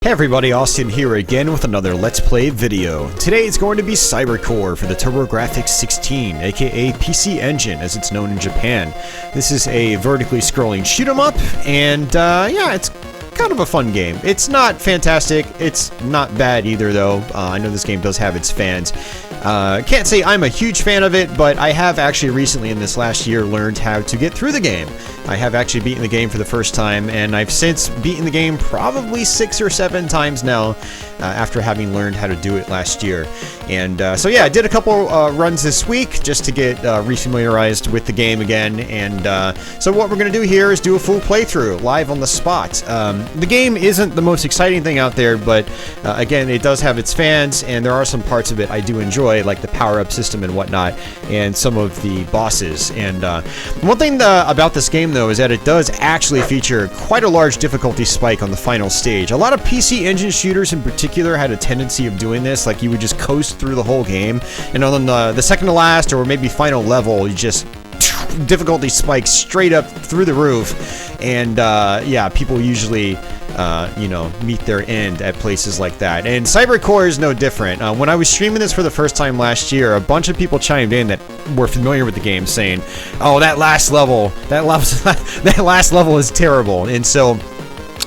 Hey everybody, Austin here again with another Let's Play video. Today it's going to be cybercore for the Turbo Grafx-16, aka PC Engine as it's known in Japan. This is a vertically scrolling shoot 'em up, and yeah, it's kind of a fun game. It's not fantastic, it's not bad either though. I know this game does have its fans. Can't say I'm a huge fan of it, but I have actually recently in this last year learned how to get through the game. I have actually beaten the game for the first time, and I've since beaten the game probably 6 or 7 times now after having learned how to do it last year. And so yeah, I did a couple runs this week just to get refamiliarized with the game again. And so what we're going to do here is do a full playthrough live on the spot. The game isn't the most exciting thing out there, but again, it does have its fans, and there are some parts of it I do enjoy, like the power-up system and whatnot, and some of the bosses. And one thing about this game, though, is that it does actually feature quite a large difficulty spike on the final stage. A lot of PC Engine shooters in particular had a tendency of doing this, like you would just coast through the whole game, and on the second to last or maybe final level, you just difficulty spikes straight up through the roof, and yeah, people usually you know, meet their end at places like that. And cybercore is no different. When I was streaming this for the first time last year, a bunch of people chimed in that were familiar with the game, saying, "Oh, that last level is terrible." And so,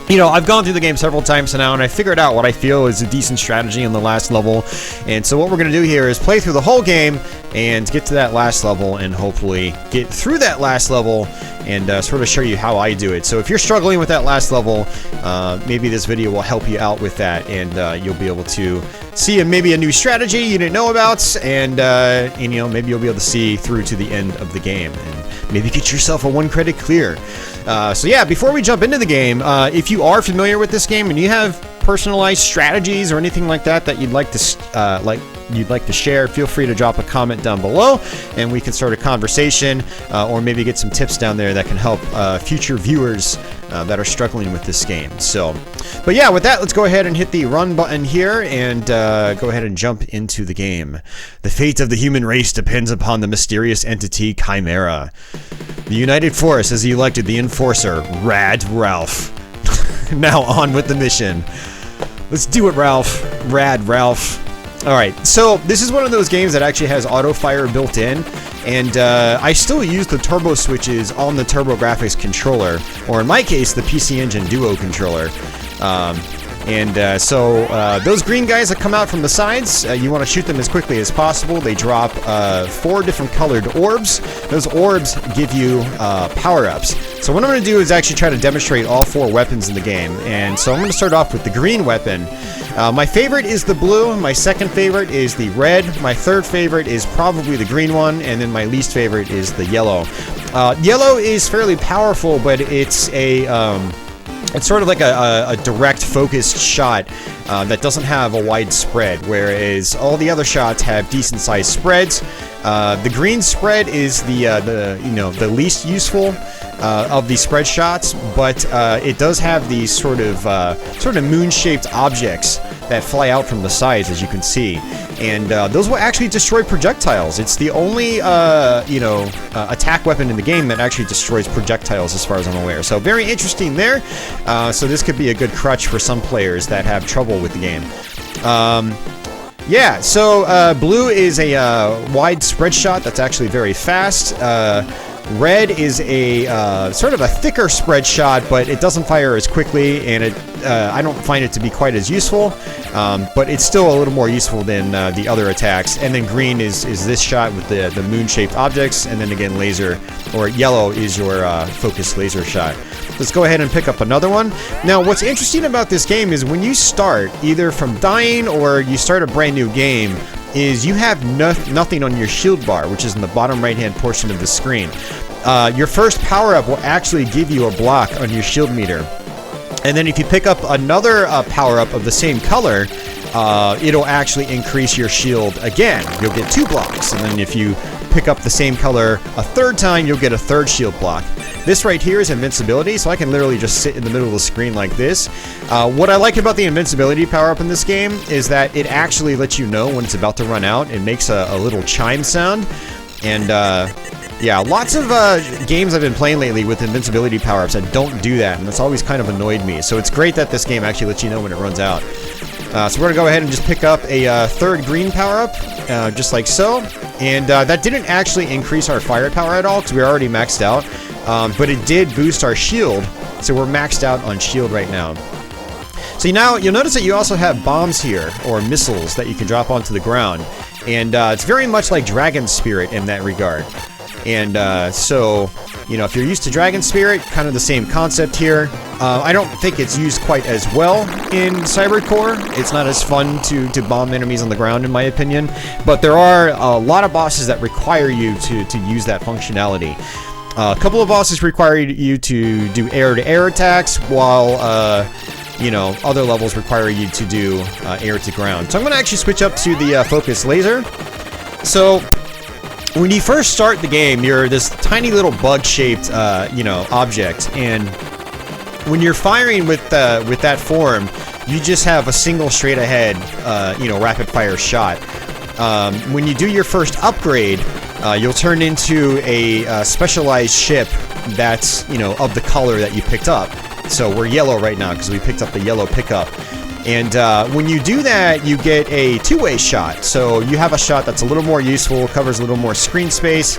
you know, I've gone through the game several times now, and I figured out what I feel is a decent strategy in the last level. And so what we're going to do here is play through the whole game and get to that last level, and hopefully get through that last level and sort of show you how I do it. So if you're struggling with that last level, maybe this video will help you out with that, and you'll be able to see maybe a new strategy you didn't know about, and you know, maybe you'll be able to see through to the end of the game and maybe get yourself a 1 credit clear. So yeah, before we jump into the game, if you are familiar with this game and you have personalized strategies or anything like that that you'd like to share, feel free to drop a comment down below, and we can start a conversation, or maybe get some tips down there that can help future viewers that are struggling with this game. So, but yeah, with that, let's go ahead and hit the run button here and go ahead and jump into the game. The fate of the human race depends upon the mysterious entity Chimera. The United Force has elected the Enforcer, Rad Ralph. Now on with the mission. Let's do it, Ralph. Rad Ralph. Alright, so this is one of those games that actually has auto fire built in, and I still use the turbo switches on the Turbo Grafx controller, or in my case, the PC Engine Duo controller. So those green guys that come out from the sides, you want to shoot them as quickly as possible. They drop 4 different colored orbs. Those orbs give you power-ups. So what I'm going to do is actually try to demonstrate all 4 weapons in the game. And so I'm going to start off with the green weapon. My favorite is the blue, my second favorite is the red, my third favorite is probably the green one, and then my least favorite is the yellow. Yellow is fairly powerful, but it's it's sort of like a direct focused shot that doesn't have a wide spread, whereas all the other shots have decent sized spreads. The green spread is the least useful of the spread shots, but it does have these sort of moon-shaped objects that fly out from the sides, as you can see, and those will actually destroy projectiles. It's the only attack weapon in the game that actually destroys projectiles, as far as I'm aware. So very interesting there. So this could be a good crutch for some players that have trouble with the game. Yeah, so blue is a wide spread shot that's actually very fast. Red is a sort of a thicker spread shot, but it doesn't fire as quickly, and I don't find it to be quite as useful, but it's still a little more useful than the other attacks. And then green is this shot with the moon-shaped objects, and then again laser, or yellow is your focused laser shot. Let's go ahead and pick up another one. Now, what's interesting about this game is when you start, either from dying or you start a brand new game, is you have nothing on your shield bar, which is in the bottom right-hand portion of the screen. Your first power-up will actually give you a block on your shield meter. And then if you pick up another power-up of the same color, it'll actually increase your shield again. You'll get 2 blocks. And then if you pick up the same color a third time, you'll get a 3rd shield block. This right here is invincibility, so I can literally just sit in the middle of the screen like this. What I like about the invincibility power-up in this game is that it actually lets you know when it's about to run out. It makes a little chime sound, and Yeah, lots of games I've been playing lately with invincibility power-ups that don't do that, and that's always kind of annoyed me. So it's great that this game actually lets you know when it runs out. So we're going to go ahead and just pick up a third green power-up, just like so. And that didn't actually increase our fire power at all, because we were already maxed out. But it did boost our shield, so we're maxed out on shield right now. So now you'll notice that you also have bombs here, or missiles, that you can drop onto the ground. And it's very much like Dragon Spirit in that regard. And so, you know, if you're used to Dragon Spirit, kind of the same concept here. I don't think it's used quite as well in cybercore. It's not as fun to bomb enemies on the ground, in my opinion. But there are a lot of bosses that require you to use that functionality. A couple of bosses require you to do air-to-air attacks, while, you know, other levels require you to do air-to-ground. So I'm going to actually switch up to the focus laser. So when you first start the game, you're this tiny little bug-shaped, you know, object, and when you're firing with that form, you just have a single straight-ahead, you know, rapid-fire shot. When you do your first upgrade, you'll turn into a specialized ship that's, you know, of the color that you picked up. So we're yellow right now because we picked up the yellow pickup. And when you do that, you get a two-way shot. So you have a shot that's a little more useful, covers a little more screen space,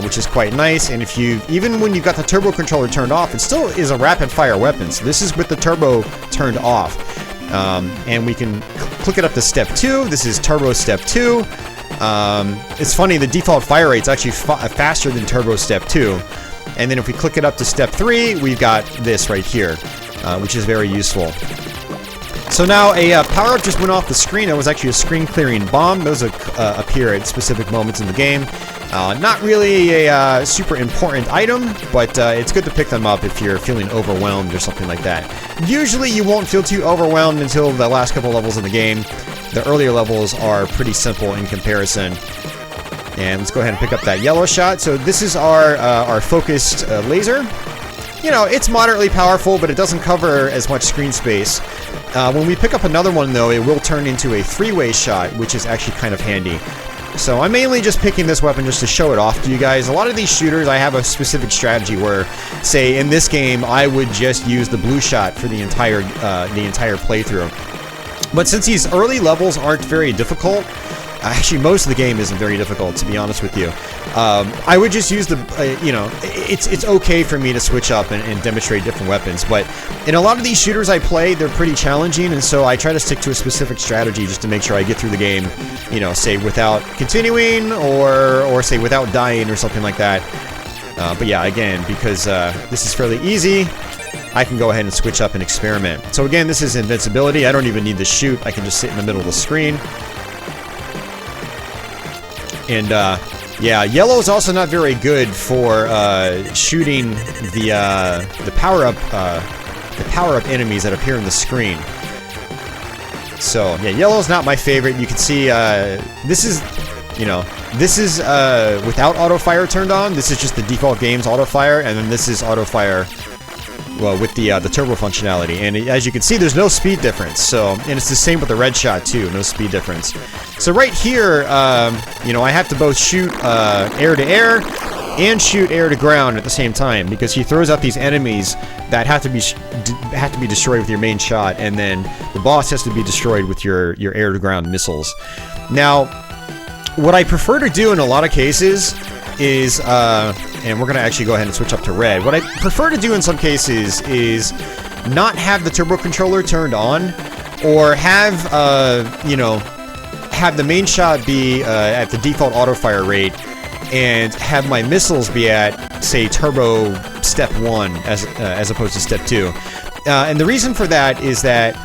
which is quite nice. And if you, even when you've got the turbo controller turned off, it still is a rapid-fire weapon. So this is with the turbo turned off. And we can click it up to step 2. This is turbo step 2. It's funny, the default fire rate's actually faster than turbo step 2. And then if we click it up to step 3, we've got this right here, which is very useful. So now a power-up just went off the screen. It was actually a screen-clearing bomb. Those appear at specific moments in the game. Not really a super important item, but it's good to pick them up if you're feeling overwhelmed or something like that. Usually you won't feel too overwhelmed until the last couple levels of the game. The earlier levels are pretty simple in comparison. And let's go ahead and pick up that yellow shot. So this is our focused laser. You know, it's moderately powerful, but it doesn't cover as much screen space. When we pick up another one, though, it will turn into a three-way shot, which is actually kind of handy. So I'm mainly just picking this weapon just to show it off to you guys. A lot of these shooters, I have a specific strategy where, say, in this game, I would just use the blue shot for the entire playthrough. But since these early levels aren't very difficult, actually, most of the game isn't very difficult, to be honest with you. I would just use the, you know, it's okay for me to switch up and demonstrate different weapons, but in a lot of these shooters I play, they're pretty challenging, and so I try to stick to a specific strategy just to make sure I get through the game, you know, say without continuing, or say without dying or something like that. But yeah, again, because this is fairly easy, I can go ahead and switch up and experiment. So again, this is invincibility. I don't even need to shoot. I can just sit in the middle of the screen. And yeah, yellow is also not very good for shooting the power-up enemies that appear in the screen. So yeah, yellow is not my favorite. You can see this is, you know, this is without auto fire turned on. This is just the default game's auto fire, and then this is auto fire, well, with the turbo functionality. And as you can see, there's no speed difference. So, and it's the same with the red shot too, no speed difference. So right here, you know, I have to both shoot air to air and shoot air to ground at the same time, because he throws out these enemies that have to be destroyed with your main shot, and then the boss has to be destroyed with your air to ground missiles. Now, what I prefer to do in a lot of cases is, and we're gonna actually go ahead and switch up to red. What I prefer to do in some cases is not have the turbo controller turned on, or have, you know, have the main shot be at the default auto fire rate, and have my missiles be at, say, turbo step 1 as opposed to step 2. And the reason for that is that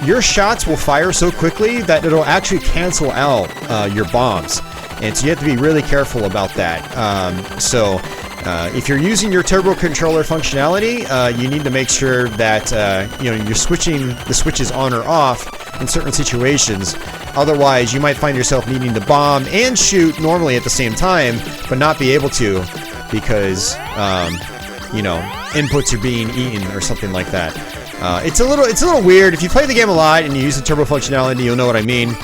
your shots will fire so quickly that it'll actually cancel out your bombs. And so you have to be really careful about that. So if you're using your turbo controller functionality, you need to make sure that you know, you're switching the switches on or off in certain situations. Otherwise, you might find yourself needing to bomb and shoot normally at the same time, but not be able to because you know, inputs are being eaten or something like that. It's a little weird. If you play the game a lot and you use the turbo functionality, you'll know what I mean.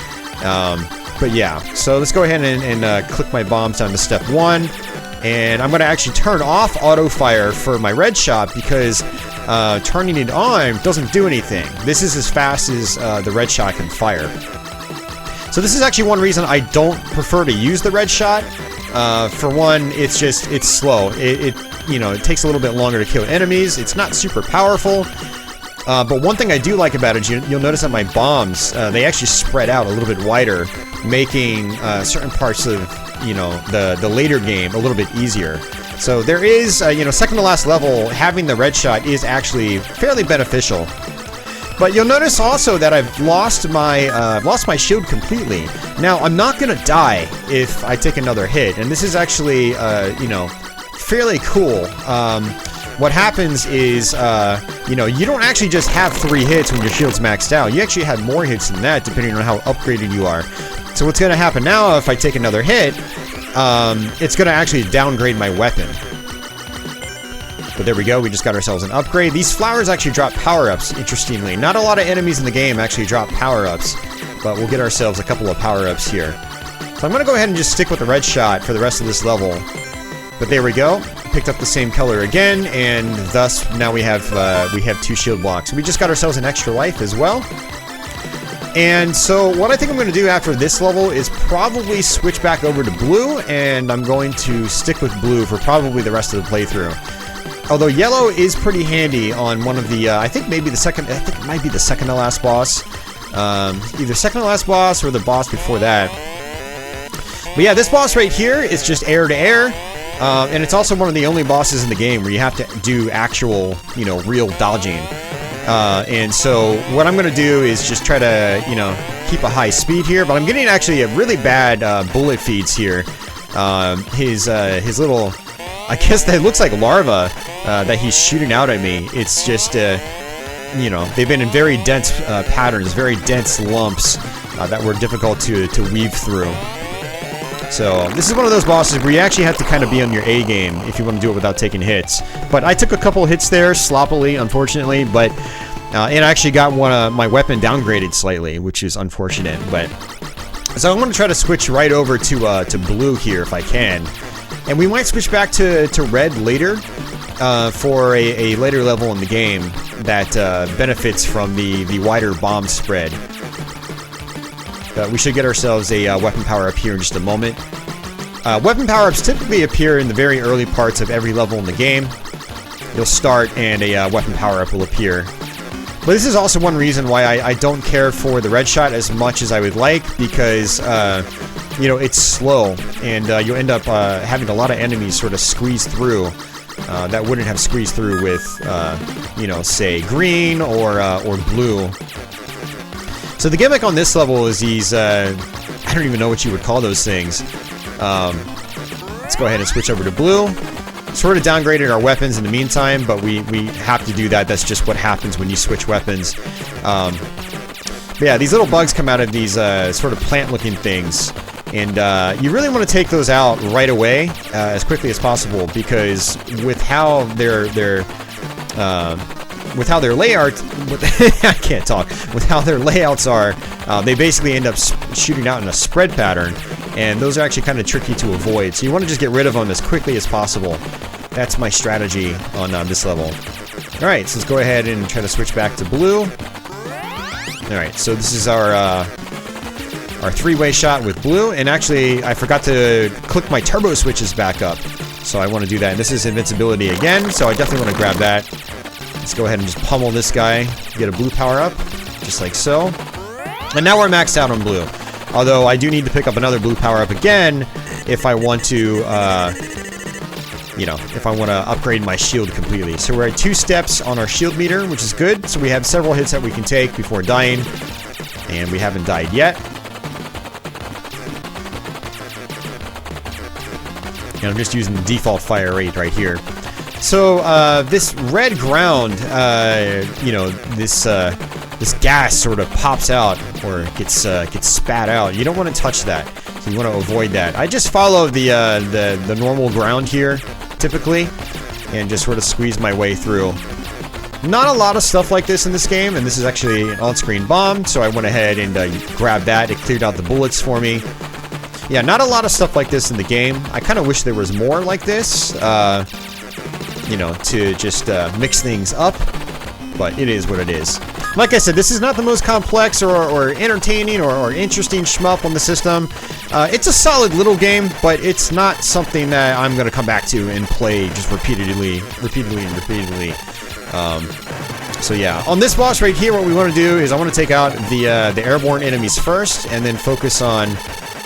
But yeah, so let's go ahead and click my bombs down to step 1. And I'm going to actually turn off auto fire for my red shot because turning it on doesn't do anything. This is as fast as the red shot can fire. So this is actually one reason I don't prefer to use the red shot. For one, it's slow. It takes a little bit longer to kill enemies. It's not super powerful. But one thing I do like about it, you'll notice that my bombs, they actually spread out a little bit wider, making certain parts of, the later game a little bit easier. So there is, second to last level, having the red shot is actually fairly beneficial. But you'll notice also that I've lost my shield completely. Now, I'm not gonna die if I take another hit, and this is actually, fairly cool. What happens is, you don't actually just have 3 hits when your shield's maxed out. You actually have more hits than that, depending on how upgraded you are. So what's gonna happen now, if I take another hit, it's gonna actually downgrade my weapon. But there we go, we just got ourselves an upgrade. These flowers actually drop power-ups, interestingly. Not a lot of enemies in the game actually drop power-ups, but we'll get ourselves a couple of power-ups here. So I'm gonna go ahead and just stick with the red shot for the rest of this level. But there we go, picked up the same color again, and thus now we have 2 shield blocks. We just got ourselves an extra life as well. And so what I think I'm going to do after this level is probably switch back over to blue, and I'm going to stick with blue for probably the rest of the playthrough. Although yellow is pretty handy on one of the, I think it might be the second to last boss. Either second to last boss or the boss before that. But yeah, this boss right here is just air to air. And it's also one of the only bosses in the game where you have to do actual, real dodging. And so what I'm going to do is just try to, keep a high speed here. But I'm getting actually a really bad bullet feeds here. His little, I guess that looks like larva that he's shooting out at me. It's just, they've been in very dense patterns, very dense lumps that were difficult to weave through. So this is one of those bosses where you actually have to kind of be on your A game if you want to do it without taking hits. But I took a couple hits there, sloppily, unfortunately, but and I actually got my weapon downgraded slightly, which is unfortunate. But so I'm going to try to switch right over to blue here if I can, and we might switch back to red later for a later level in the game that benefits from the wider bomb spread. We should get ourselves a weapon power-up here in just a moment. Weapon power-ups typically appear in the very early parts of every level in the game. You'll start and a weapon power-up will appear. But this is also one reason why I don't care for the red shot as much as I would like, because, it's slow, and you'll end up having a lot of enemies sort of squeeze through that wouldn't have squeezed through with, say, green or blue. So the gimmick on this level is these, I don't even know what you would call those things. Let's go ahead and switch over to blue. Sort of downgraded our weapons in the meantime, but we have to do that. That's just what happens when you switch weapons. But yeah, these little bugs come out of these sort of plant-looking things. And you really want to take those out right away, as quickly as possible, because with how their layout, I can't talk. With how their layouts are, they basically end up shooting out in a spread pattern, and those are actually kind of tricky to avoid. So you want to just get rid of them as quickly as possible. That's my strategy on this level. All right, so let's go ahead and try to switch back to blue. All right, so this is our 3-way shot with blue, and actually I forgot to click my turbo switches back up, so I want to do that. And this is invincibility again, so I definitely want to grab that. Let's go ahead and just pummel this guy, get a blue power up, just like so. And now we're maxed out on blue. Although I do need to pick up another blue power up again if I want to, if I want to upgrade my shield completely. So we're at 2 steps on our shield meter, which is good. So we have several hits that we can take before dying, and we haven't died yet. And I'm just using the default fire rate right here. So, this red ground, this gas sort of pops out, or gets spat out. You don't want to touch that, so you want to avoid that. I just follow the normal ground here, typically, and just sort of squeeze my way through. Not a lot of stuff like this in this game, and this is actually an on-screen bomb, so I went ahead and grabbed that. It cleared out the bullets for me. Yeah, not a lot of stuff like this in the game. I kind of wish there was more like this, you know, to just mix things up, but it is what it is. Like I said, this is not the most complex or entertaining or interesting shmup on the system. It's a solid little game, but it's not something that I'm going to come back to and play just repeatedly. So yeah, on this boss right here, what we want to do is I want to take out the airborne enemies first, and then focus on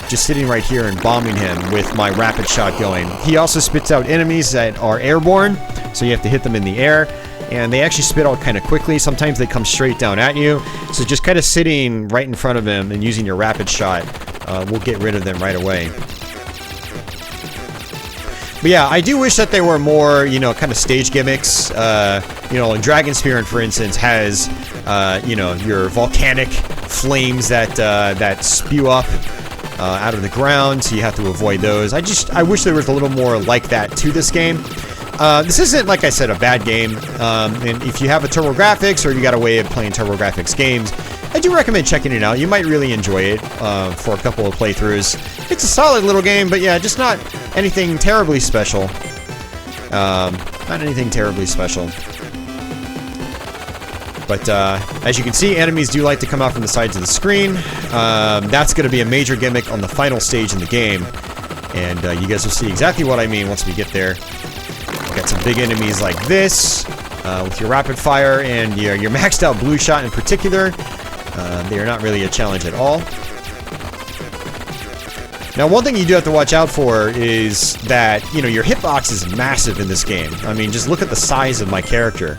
just sitting right here and bombing him with my rapid shot going. He also spits out enemies that are airborne, so you have to hit them in the air. And they actually spit out kind of quickly. Sometimes they come straight down at you. So just kind of sitting right in front of him and using your rapid shot will get rid of them right away. But yeah, I do wish that there were more, you know, kind of stage gimmicks. You know, Dragon Spirit, for instance, has, you know, your volcanic flames that spew up out of the ground, so you have to avoid those. I wish there was a little more like that to this game. This isn't, like I said, a bad game, and if you have a Turbo Grafx or you got a way of playing Turbo Grafx games, I do recommend checking it out. You might really enjoy it for a couple of playthroughs. It's a solid little game, but yeah, just not anything terribly special. Not anything terribly special. But as you can see, enemies do like to come out from the sides of the screen. That's going to be a major gimmick on the final stage in the game, and you guys will see exactly what I mean once we get there. Got some big enemies like this, with your rapid fire and your maxed out blue shot in particular. They are not really a challenge at all. Now, one thing you do have to watch out for is that, you know, your hitbox is massive in this game. I mean, just look at the size of my character.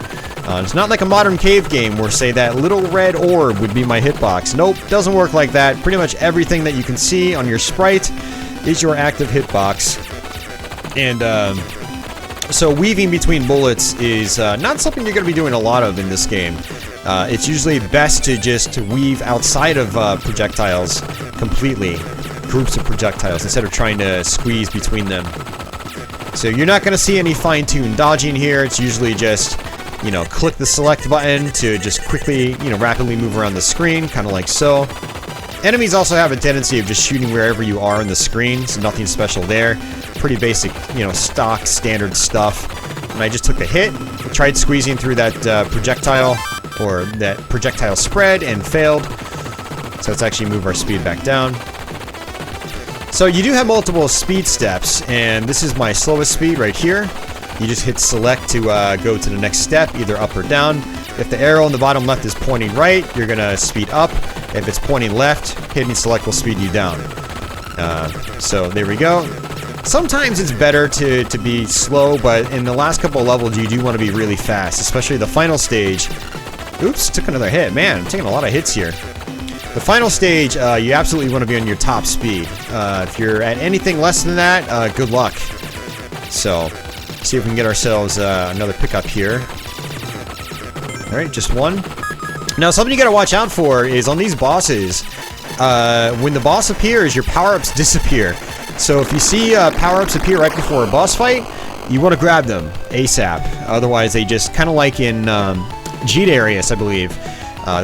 It's not like a modern cave game where, say, that little red orb would be my hitbox. Nope, doesn't work like that. Pretty much everything that you can see on your sprite is your active hitbox. And, so weaving between bullets is not something you're going to be doing a lot of in this game. It's usually best to just weave outside of projectiles completely, groups of projectiles, instead of trying to squeeze between them. So you're not going to see any fine-tuned dodging here. It's usually just, you know, click the select button to just quickly, you know, rapidly move around the screen, kind of like so. Enemies also have a tendency of just shooting wherever you are on the screen, so nothing special there. Pretty basic, you know, stock, standard stuff. And I just took a hit, tried squeezing through that projectile, or that projectile spread, and failed. So let's actually move our speed back down. So you do have multiple speed steps, and this is my slowest speed right here. You just hit select to go to the next step, either up or down. If the arrow on the bottom left is pointing right, you're going to speed up. If it's pointing left, hitting select will speed you down. So there we go. Sometimes it's better to be slow, but in the last couple of levels you do want to be really fast, especially the final stage. Oops, took another hit. Man, I'm taking a lot of hits here. The final stage, you absolutely want to be on your top speed. If you're at anything less than that, good luck. So, see if we can get ourselves another pickup here. Alright, just one. Now, something you gotta watch out for is on these bosses, when the boss appears, your power-ups disappear. So if you see power-ups appear right before a boss fight, you want to grab them ASAP. Otherwise, they just, kind of like in G-Darius, I believe,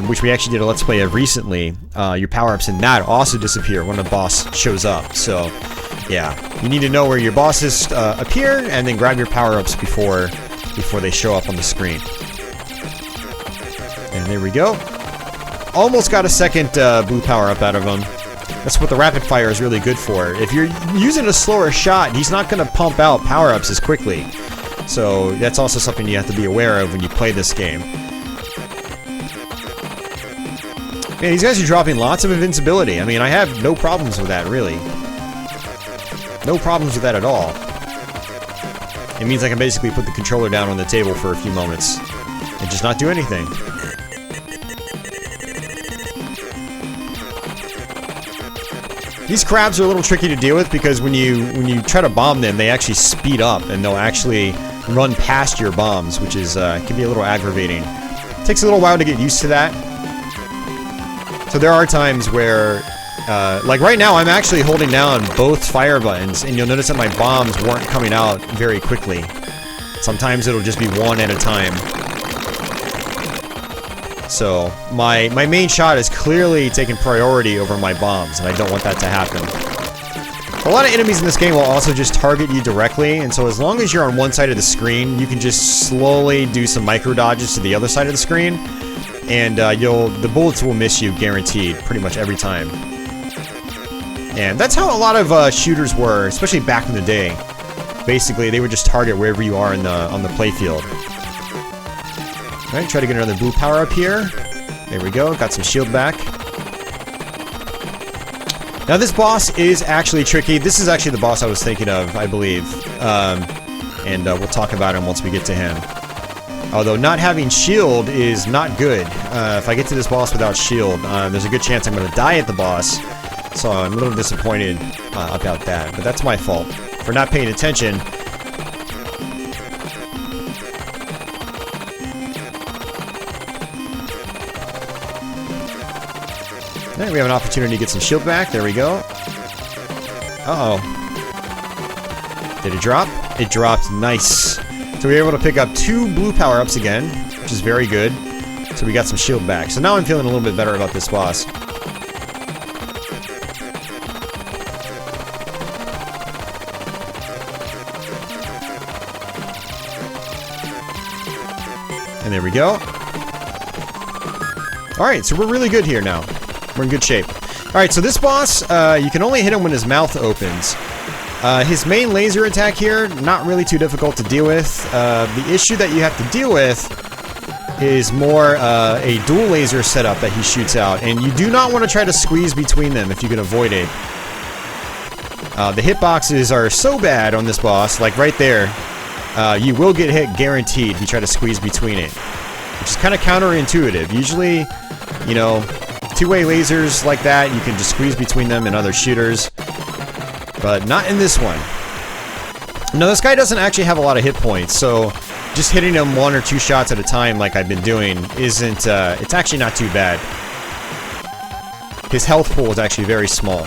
which we actually did a Let's Play of recently, your power-ups in that also disappear when a boss shows up. So, yeah, you need to know where your bosses appear, and then grab your power-ups before they show up on the screen. And there we go. Almost got a second blue power-up out of him. That's what the rapid fire is really good for. If you're using a slower shot, he's not going to pump out power-ups as quickly. So that's also something you have to be aware of when you play this game. Man, these guys are dropping lots of invincibility. I mean, I have no problems with that, really. No problems with that at all. It means I can basically put the controller down on the table for a few moments and just not do anything. These crabs are a little tricky to deal with because when you try to bomb them, they actually speed up and they'll actually run past your bombs, which is can be a little aggravating. It takes a little while to get used to that. So there are times where, like right now, I'm actually holding down both fire buttons, and you'll notice that my bombs weren't coming out very quickly. Sometimes it'll just be one at a time. So, my main shot is clearly taking priority over my bombs, and I don't want that to happen. A lot of enemies in this game will also just target you directly, and so as long as you're on one side of the screen, you can just slowly do some micro dodges to the other side of the screen, and the bullets will miss you guaranteed pretty much every time. And that's how a lot of shooters were, especially back in the day. Basically, they would just target wherever you are on the playfield. All right, try to get another blue power up here. There we go. Got some shield back. Now this boss is actually tricky. This is actually the boss I was thinking of, I believe. And we'll talk about him once we get to him. Although not having shield is not good. If I get to this boss without shield, there's a good chance I'm going to die at the boss. So I'm a little disappointed about that. But that's my fault for not paying attention. Alright, we have an opportunity to get some shield back. There we go. Uh-oh. Did it drop? It dropped. Nice. So we were able to pick up 2 blue power-ups again, which is very good. So we got some shield back. So now I'm feeling a little bit better about this boss. And there we go. Alright, so we're really good here now. We're in good shape. Alright, so this boss, you can only hit him when his mouth opens. His main laser attack here, not really too difficult to deal with. The issue that you have to deal with is more a dual laser setup that he shoots out. And you do not want to try to squeeze between them if you can avoid it. The hitboxes are so bad on this boss, like right there. You will get hit guaranteed if you try to squeeze between it. Which is kind of counterintuitive. Usually, you know, two-way lasers like that, you can just squeeze between them and other shooters. But not in this one. No, this guy doesn't actually have a lot of hit points, so just hitting him 1 or 2 shots at a time like I've been doing isn't, it's actually not too bad. His health pool is actually very small.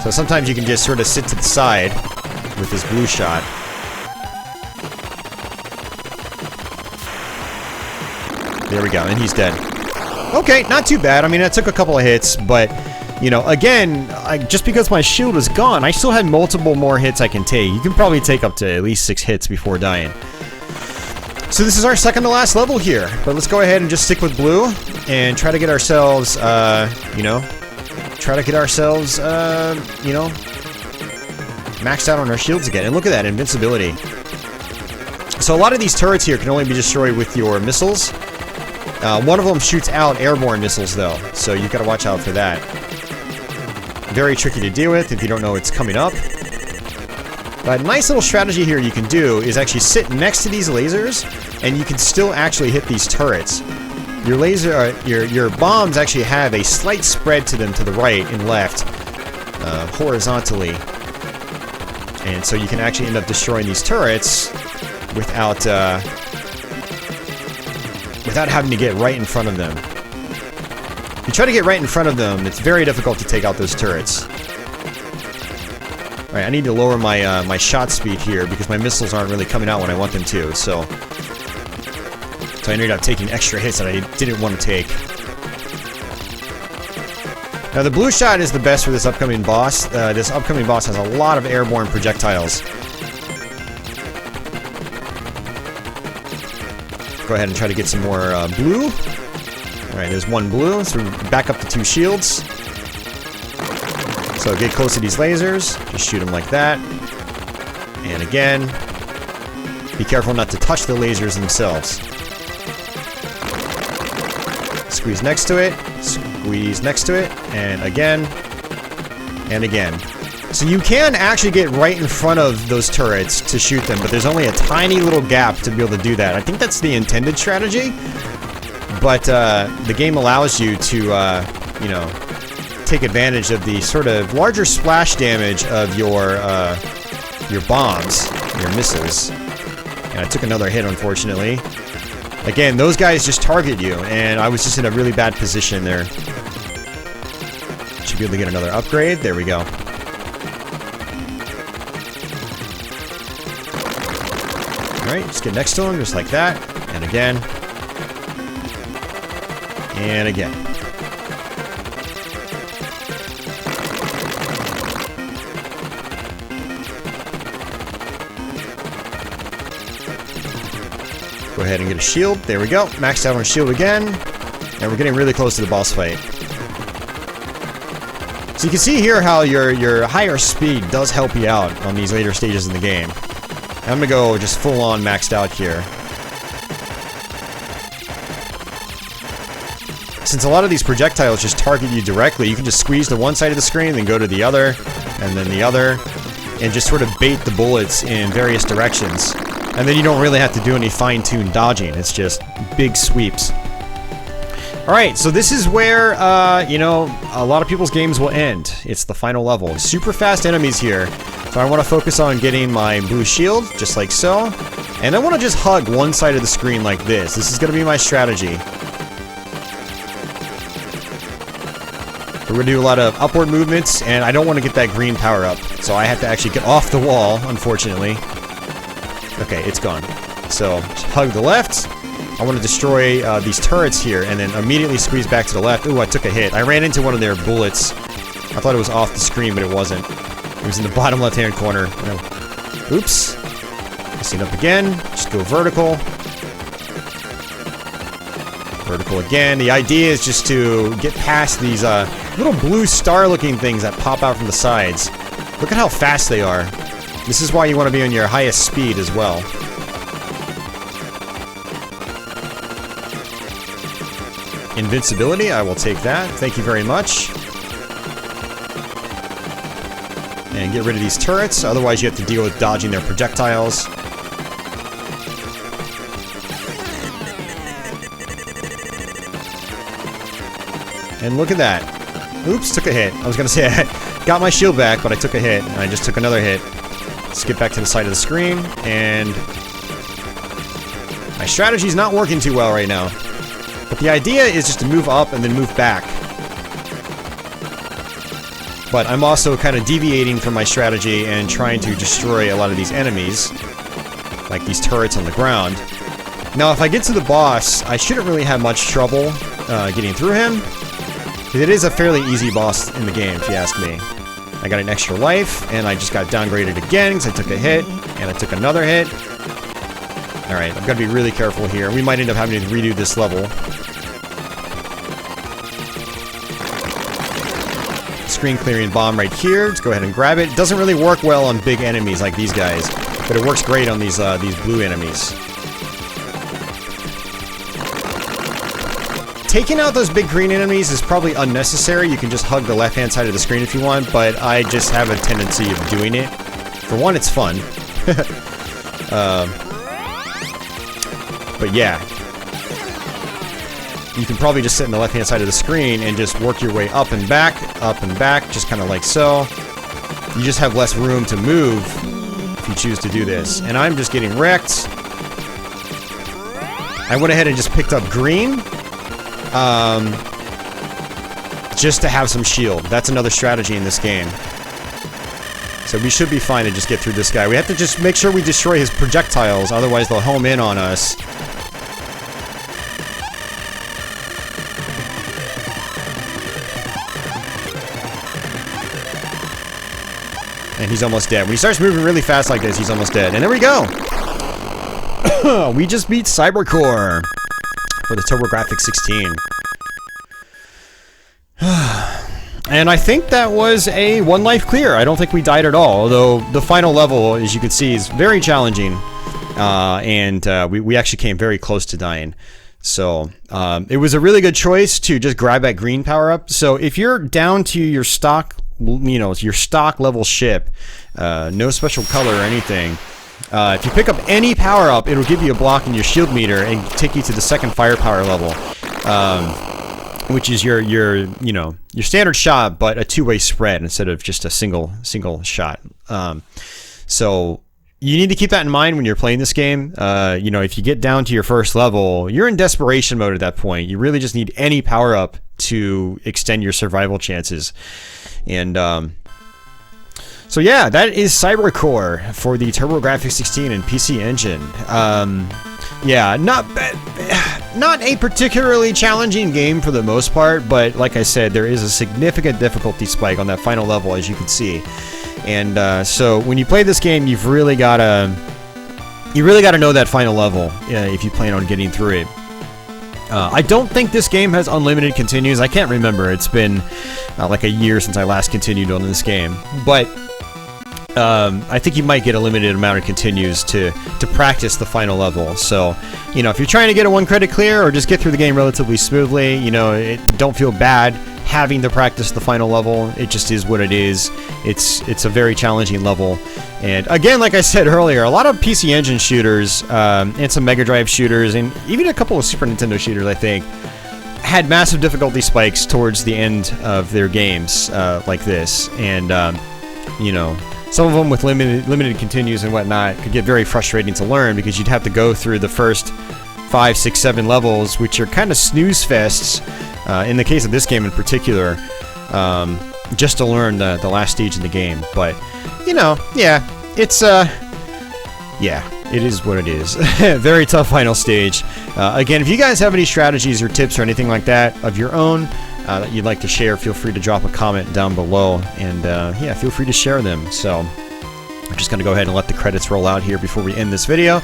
So sometimes you can just sort of sit to the side with this blue shot. There we go, and he's dead. Okay, not too bad. I mean, it took a couple of hits, but, you know, again, just because my shield was gone, I still had multiple more hits I can take. You can probably take up to at least 6 hits before dying. So this is our second to last level here, but let's go ahead and just stick with blue and try to get ourselves, you know, maxed out on our shields again. And look at that, invincibility. So a lot of these turrets here can only be destroyed with your missiles. One of them shoots out airborne missiles, though, so you've got to watch out for that. Very tricky to deal with if you don't know it's coming up. But a nice little strategy here you can do is actually sit next to these lasers, and you can still actually hit these turrets. Your laser, your bombs actually have a slight spread to them to the right and left, horizontally, and so you can actually end up destroying these turrets without having to get right in front of them. If you try to get right in front of them, it's very difficult to take out those turrets. Alright, I need to lower my my shot speed here because my missiles aren't really coming out when I want them to, so I ended up taking extra hits that I didn't want to take. Now the blue shot is the best for this upcoming boss. This upcoming boss has a lot of airborne projectiles. Go ahead and try to get some more blue. Alright, there's 1 blue, so back up to 2 shields. So get close to these lasers, just shoot them like that. And again, be careful not to touch the lasers themselves. Squeeze next to it, squeeze next to it, and again, and again. So you can actually get right in front of those turrets to shoot them, but there's only a tiny little gap to be able to do that. I think that's the intended strategy, but the game allows you to, you know, take advantage of the sort of larger splash damage of your bombs, your missiles. And I took another hit, unfortunately. Again, those guys just target you, and I was just in a really bad position there. Should be able to get another upgrade. There we go. Alright, just get next to him, just like that. And again. And again. go ahead and get a shield. There we go. Maxed out on shield again. And we're getting really close to the boss fight. So you can see here how your higher speed does help you out on these later stages in the game. I'm gonna go just full on maxed out here. Since a lot of these projectiles just target you directly, you can just squeeze to one side of the screen, then go to the other, and then the other, and just sort of bait the bullets in various directions. And then you don't really have to do any fine-tuned dodging, it's just big sweeps. Alright, so this is where, you know, a lot of people's games will end. It's the final level. Super fast enemies here. So I want to focus on getting my blue shield, just like so. And I want to just hug one side of the screen like this. This is going to be my strategy. We're going to do a lot of upward movements, and I don't want to get that green power up. So I have to actually get off the wall, unfortunately. Okay, it's gone. So, just hug the left. I want to destroy these turrets here, and then immediately squeeze back to the left. Ooh, I took a hit. I ran into one of their bullets. I thought it was off the screen, but it wasn't. It was in the bottom left-hand corner. Oops. Messing up again. Just go vertical. Vertical again. The idea is just to get past these little blue star-looking things that pop out from the sides. Look at how fast they are. This is why you want to be on your highest speed as well. Invincibility, I will take that. Thank you very much. And get rid of these turrets, otherwise you have to deal with dodging their projectiles. And look at that. Oops, took a hit. I was gonna say I got my shield back, but I took a hit, and I just took another hit. Skip back to the side of the screen, and my strategy's not working too well right now. But the idea is just to move up and then move back. But I'm also kind of deviating from my strategy and trying to destroy a lot of these enemies, like these turrets on the ground. Now, if I get to the boss, I shouldn't really have much trouble getting through him. It is a fairly easy boss in the game, if you ask me. I got an extra life, and I just got downgraded again because I took a hit, and I took another hit. Alright, I've got to be really careful here. We might end up having to redo this level. Screen clearing bomb right here. Let's go ahead and grab it. It doesn't really work well on big enemies like these guys, but it works great on these blue enemies. Taking out those big green enemies is probably unnecessary. You can just hug the left-hand side of the screen if you want, but I just have a tendency of doing it. For one, it's fun. But yeah. You can probably just sit on the left-hand side of the screen and just work your way up and back, just kind of like so. You just have less room to move if you choose to do this. And I'm just getting wrecked. I went ahead and just picked up green. Just to have some shield. That's another strategy in this game. So we should be fine to just get through this guy. We have to just make sure we destroy his projectiles, otherwise they'll home in on us. And he's almost dead. When he starts moving really fast like this, he's almost dead. And there we go! We just beat Cybercore for the Turbo Grafx-16. And I think that was a one life clear. I don't think we died at all, although the final level, as you can see, is very challenging. We actually came very close to dying. So, it was a really good choice to just grab that green power up. So if you're down to your stock, you know, your stock level ship, no special color or anything, if you pick up any power up, it'll give you a block in your shield meter and take you to the second firepower level, which is your you know, your standard shot, but a two-way spread instead of just a single shot. So you need to keep that in mind when you're playing this game. You know, if you get down to your first level, you're in desperation mode at that point. You really just need any power up to extend your survival chances. And so yeah, that is Cybercore for the Turbo Grafx-16 and PC Engine. Yeah, not a particularly challenging game for the most part, but like I said, there is a significant difficulty spike on that final level, as you can see. And so when you play this game, you've really got to you really got to know that final level if you plan on getting through it. I don't think this game has unlimited continues. I can't remember. It's been like a year since I last continued on this game. But I think you might get a limited amount of continues to practice the final level. So, you know, if you're trying to get a 1 credit clear or just get through the game relatively smoothly, you know, don't feel bad having to practice the final level. It just is what it is. It's a very challenging level. And again, like I said earlier, a lot of PC Engine shooters and some Mega Drive shooters and even a couple of Super Nintendo shooters, I think, had massive difficulty spikes towards the end of their games like this. And, you know, some of them with limited continues and whatnot could get very frustrating to learn because you'd have to go through the first 5, 6, 7 levels, which are kind of snooze fests, in the case of this game in particular, just to learn the last stage in the game. But, you know, yeah, it's, yeah, it is what it is. Very tough final stage. Again, if you guys have any strategies or tips or anything like that of your own that you'd like to share, feel free to drop a comment down below, and yeah, feel free to share them. So I'm just gonna go ahead and let the credits roll out here before we end this video.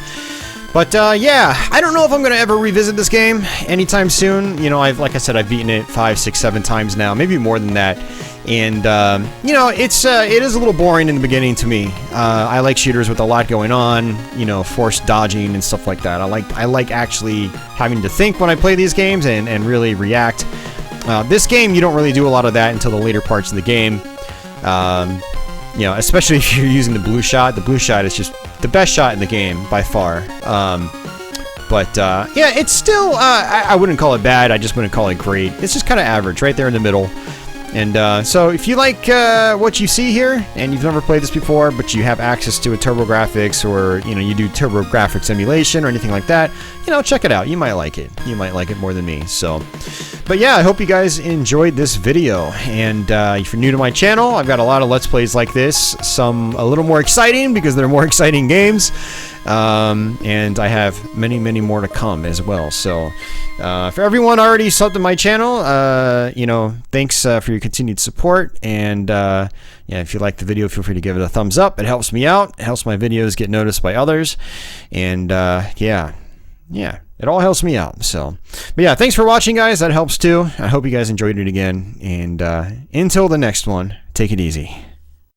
But yeah, I don't know if I'm gonna ever revisit this game anytime soon. You know, like I said, I've beaten it 5, 6, 7 times now, maybe more than that. And you know, it is a little boring in the beginning to me. I like shooters with a lot going on, you know, forced dodging and stuff like that. I like actually having to think when I play these games and really react. This game, you don't really do a lot of that until the later parts of the game. You know, especially if you're using the blue shot. The blue shot is just the best shot in the game by far. But yeah, it's still, I wouldn't call it bad, I just wouldn't call it great. It's just kind of average, right there in the middle. And so if you like what you see here, and you've never played this before, but you have access to a Turbo Grafx, or, you know, you do Turbo Grafx emulation or anything like that, you know, check it out. You might like it. You might like it more than me. So, but yeah, I hope you guys enjoyed this video. And if you're new to my channel, I've got a lot of Let's Plays like this. Some a little more exciting because they're more exciting games. And I have many, many more to come as well. So, for everyone already subbed to my channel, you know, thanks for your continued support. And yeah, if you like the video, feel free to give it a thumbs up. It helps me out. It helps my videos get noticed by others. And yeah, it all helps me out. So, but yeah, thanks for watching, guys. That helps too. I hope you guys enjoyed it again. And until the next one, take it easy.